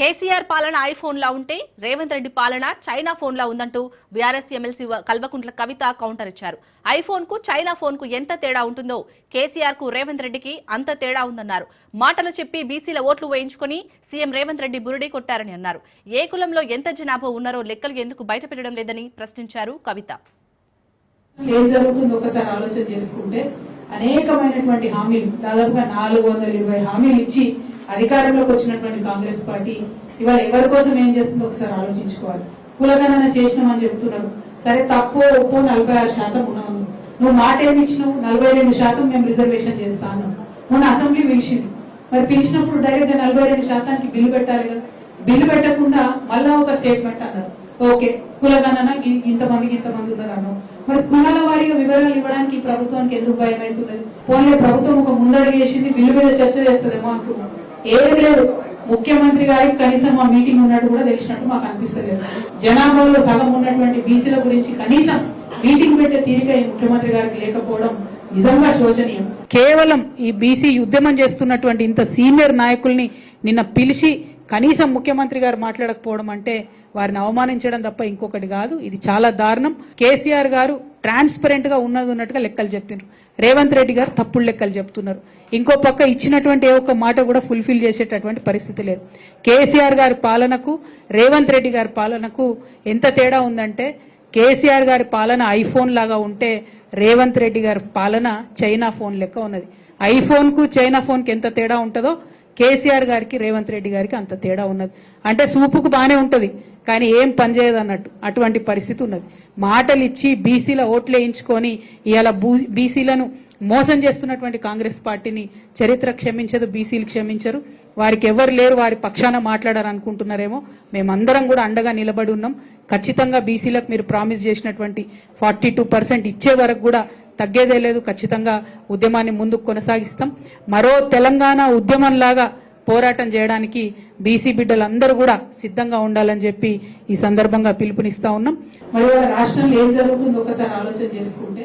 కేసీఆర్ పాలన ఐఫోన్ లా ఉంటే రేవంత్ రెడ్డి పాలన చైనా ఫోన్ లా ఉందంటూ BRS MLC Kalvakuntla Kavitha counter ఇచ్చారు. ఐఫోన్ కు చైనా ఫోన్ కు ఎంత తేడా ఉంటుందో కేసీఆర్ కు రేవంత్ రెడ్డికి అంత తేడా ఉందన్నారు. మాటలు చెప్పి బీసీల ఓట్లు వేయించుకుని సీఎం రేవంత్ రెడ్డి బురుడి కొట్టారని అన్నారు. ఏ కులంలో ఎంత జనాభా ఉన్నారో లెక్కలు ఎందుకు బయటపెట్టడం లేదని ప్రశ్నించారు కవిత. ఏం జరుగుతుందో ఒకసారి ఆలోచన చేసుకుంటే అనేకమైనటువంటి హామీలు, దాదాపుగా 420 హామీలు ఇచ్చి అధికారంలోకి వచ్చినటువంటి కాంగ్రెస్ పార్టీ ఇవాళ ఎవరి కోసం ఏం చేస్తుందో ఒకసారి ఆలోచించుకోవాలి. కులగణన చేసినామని చెప్తున్నారు. సరే, తప్పు ఒప్పు 46% ఉన్నాము. నువ్వు మాట ఏమి ఇచ్చినావు? 42% మేము రిజర్వేషన్ చేస్తాను. మొన్న అసెంబ్లీ పిలిచింది. మరి పిలిచినప్పుడు డైరెక్ట్ గా 42% బిల్లు పెట్టాలి కదా. బిల్లు పెట్టకుండా మళ్ళా ఒక స్టేట్మెంట్ అన్నారు. ఓకే, కులగణన ఇంతమందికి ఇంతమంది ఉన్నారు అన్నావు. మరి కులాల వారిగా వివరాలు ఇవ్వడానికి ఈ ప్రభుత్వానికి ఎందుకు భయం అవుతున్నది? పోనీ ప్రభుత్వం ఒక ముందడుగు చేసింది, బిల్లు మీద చర్చ చేస్తుందేమో అనుకున్నాం. ఏది లేదు. ముఖ్యమంత్రి గారికి కనీసం మా మీటింగ్ ఉన్నట్టు కూడా తెలిసినట్టు మాకు అనిపిస్తలేదు. జనాభాలో సగం ఉన్నటువంటి బీసీల గురించి కనీసం మీటింగ్ పెట్టే తీరిక ఈ ముఖ్యమంత్రి గారికి లేకపోవడం నిజంగా శోచనీయం. కేవలం ఈ బీసీ ఉద్యమం చేస్తున్నటువంటి ఇంత సీనియర్ నాయకుల్ని నిన్న పిలిచి కనీసం ముఖ్యమంత్రి గారు మాట్లాడకపోవడం అంటే వారిని అవమానించడం తప్ప ఇంకొకటి కాదు. ఇది చాలా దారుణం. కేసీఆర్ గారు ట్రాన్స్పరెంట్ గా ఉన్నట్టుగా లెక్కలు చెప్పినారు. రేవంత్ రెడ్డి గారు తప్పుడు లెక్కలు చెప్తున్నారు. ఇంకో పక్క ఇచ్చినటువంటి ఏ ఒక్క మాట కూడా ఫుల్ఫిల్ చేసేటటువంటి పరిస్థితి లేదు. కేసీఆర్ గారి పాలనకు రేవంత్ రెడ్డి గారి పాలనకు ఎంత తేడా ఉందంటే, కేసీఆర్ గారి పాలన ఐఫోన్ లాగా ఉంటే రేవంత్ రెడ్డి గారి పాలన చైనా ఫోన్ లెక్క ఉన్నది. ఐఫోన్ కు చైనా ఫోన్ కి ఎంత తేడా ఉంటుందో కేసీఆర్ గారికి రేవంత్ రెడ్డి గారికి అంత తేడా ఉన్నది. అంటే సూపుకు బానే ఉంటది కానీ ఏం పనిచేయదు అన్నట్టు అటువంటి పరిస్థితి ఉన్నది. మాటలు ఇచ్చి బీసీల ఓట్లు వేయించుకొని ఇవాళ బీసీలను మోసం చేస్తున్నటువంటి కాంగ్రెస్ పార్టీని చరిత్ర క్షమించదు, బీసీలు క్షమించరు. వారికి ఎవరు లేరు, వారి పక్షాన మాట్లాడారనుకుంటున్నారేమో. మేమందరం కూడా అండగా నిలబడి ఉన్నాం. ఖచ్చితంగా బీసీలకు మీరు ప్రామిస్ చేసినటువంటి 42% ఇచ్చే వరకు కూడా తగ్గేదే లేదు. ఖచ్చితంగా ఉద్యమాన్ని ముందుకు కొనసాగిస్తాం. మరో తెలంగాణ ఉద్యమంలాగా పోరాటం చేయడానికి బీసీ బిడ్డలందరూ కూడా సిద్ధంగా ఉండాలని చెప్పి ఈ సందర్భంగా పిలుపునిస్తా ఉన్నాం. మరి రాష్ట్రంలో ఏం జరుగుతుందో ఒకసారి ఆలోచన చేసుకుంటే